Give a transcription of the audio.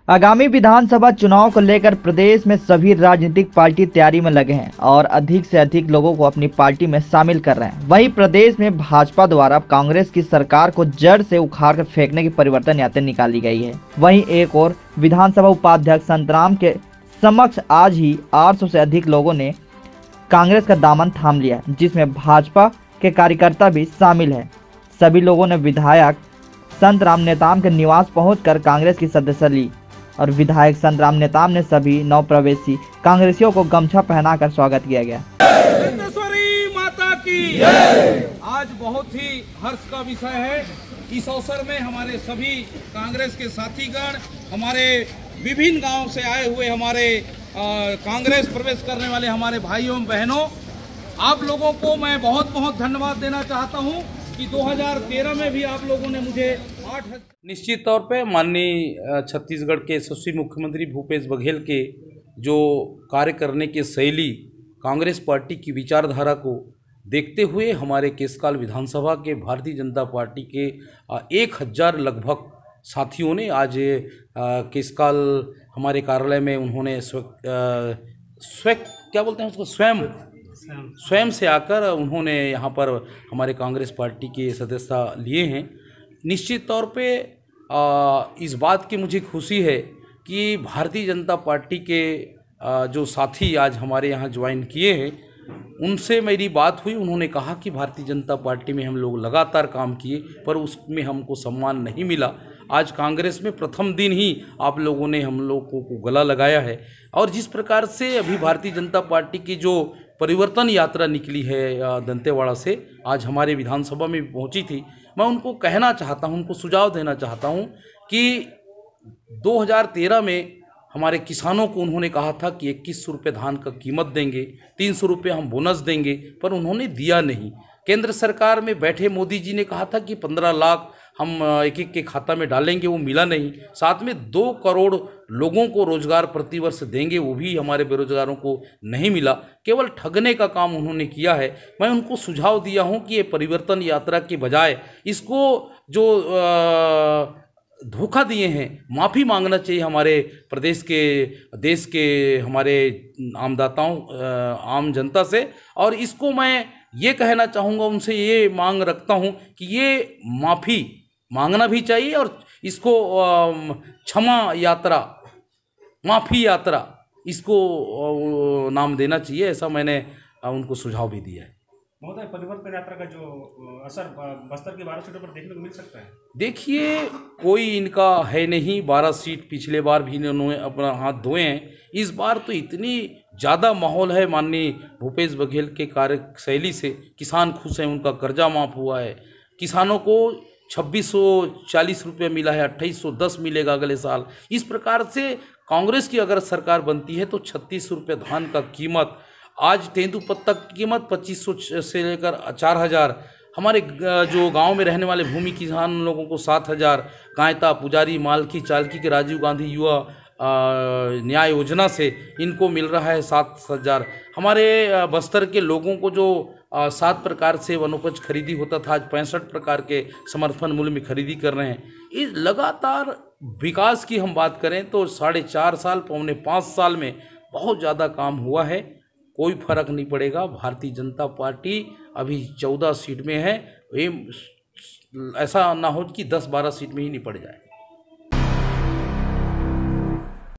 आगामी विधानसभा चुनाव को लेकर प्रदेश में सभी राजनीतिक पार्टी तैयारी में लगे हैं और अधिक से अधिक लोगों को अपनी पार्टी में शामिल कर रहे हैं। वहीं प्रदेश में भाजपा द्वारा कांग्रेस की सरकार को जड़ से उखाड़ कर फेंकने की परिवर्तन यात्रा निकाली गई है। वहीं एक और विधानसभा उपाध्यक्ष संतराम के समक्ष आज ही 800 से अधिक लोगों ने कांग्रेस का दामन थाम लिया, जिसमें भाजपा के कार्यकर्ता भी शामिल है। सभी लोगों ने विधायक संतराम नेताम के निवास पहुंचकर कांग्रेस की सदस्यता ली और विधायक संतराम नेताम ने सभी नवप्रवेशी कांग्रेसियों को गमछा पहनाकर स्वागत किया गया। माता की आज बहुत ही हर्ष का विषय है। इस अवसर में हमारे सभी कांग्रेस के साथीगण, हमारे विभिन्न गांव से आए हुए हमारे कांग्रेस प्रवेश करने वाले हमारे भाइयों बहनों, आप लोगों को मैं बहुत बहुत धन्यवाद देना चाहता हूं कि 2013 में भी आप लोगों ने मुझे 8। निश्चित तौर पे माननीय छत्तीसगढ़ के यशस्वी मुख्यमंत्री भूपेश बघेल के जो कार्य करने की शैली, कांग्रेस पार्टी की विचारधारा को देखते हुए हमारे केशकाल विधानसभा के भारतीय जनता पार्टी के 1000 लगभग साथियों ने आज केशकाल हमारे कार्यालय में उन्होंने स्वयं से आकर उन्होंने यहाँ पर हमारे कांग्रेस पार्टी के सदस्यता लिए हैं। निश्चित तौर पे इस बात की मुझे खुशी है कि भारतीय जनता पार्टी के जो साथी आज हमारे यहाँ ज्वाइन किए हैं, उनसे मेरी बात हुई। उन्होंने कहा कि भारतीय जनता पार्टी में हम लोग लगातार काम किए पर उसमें हमको सम्मान नहीं मिला। आज कांग्रेस में प्रथम दिन ही आप लोगों ने हम लोगों को गला लगाया है और जिस प्रकार से अभी भारतीय जनता पार्टी की जो परिवर्तन यात्रा निकली है दंतेवाड़ा से, आज हमारे विधानसभा में पहुंची थी। मैं उनको कहना चाहता हूं, उनको सुझाव देना चाहता हूं कि 2013 में हमारे किसानों को उन्होंने कहा था कि 2100 रुपये धान का कीमत देंगे, 300 रुपये हम बोनस देंगे, पर उन्होंने दिया नहीं। केंद्र सरकार में बैठे मोदी जी ने कहा था कि 15 लाख हम एक एक के खाता में डालेंगे, वो मिला नहीं। साथ में 2 करोड़ लोगों को रोजगार प्रतिवर्ष देंगे, वो भी हमारे बेरोजगारों को नहीं मिला। केवल ठगने का काम उन्होंने किया है। मैं उनको सुझाव दिया हूं कि ये परिवर्तन यात्रा के बजाय इसको जो धोखा दिए हैं, माफ़ी मांगना चाहिए हमारे प्रदेश के, देश के हमारे आमदाताओं, आम जनता से। और इसको मैं ये कहना चाहूँगा, उनसे ये मांग रखता हूँ कि ये माफ़ी मांगना भी चाहिए और इसको क्षमा यात्रा, माफ़ी यात्रा, इसको नाम देना चाहिए। ऐसा मैंने उनको सुझाव भी दिया है। महोदय, परिवर्तन यात्रा का जो असर बस्तर की 12 सीटों पर देखने को मिल सकता है? देखिए, कोई इनका है नहीं। 12 सीट पिछले बार भी इन्होंने अपना हाथ धोए हैं। इस बार तो इतनी ज़्यादा माहौल है माननीय भूपेश बघेल के कार्यशैली से। किसान खुश हैं, उनका कर्जा माफ़ हुआ है, किसानों को 2640 रुपये मिला है, 2810 मिलेगा अगले साल। इस प्रकार से कांग्रेस की अगर सरकार बनती है तो 36 रुपये धान का कीमत, आज तेंदुपत्ता की कीमत 2500 से लेकर 4000, हमारे जो गांव में रहने वाले भूमि किसान लोगों को 7000, कांयता, पुजारी, मालकी, चालकी के राजीव गांधी युवा न्याय योजना से इनको मिल रहा है 7000। हमारे बस्तर के लोगों को जो 7 प्रकार से वनोपज खरीदी होता था, आज 65 प्रकार के समर्थन मूल्य में खरीदी कर रहे हैं। इस लगातार विकास की हम बात करें तो 4.5 साल, पौने 5 साल में बहुत ज़्यादा काम हुआ है। कोई फर्क नहीं पड़ेगा। भारतीय जनता पार्टी अभी 14 सीट में है। ऐसा ना हो कि 10-12 सीट में ही निपट जाए।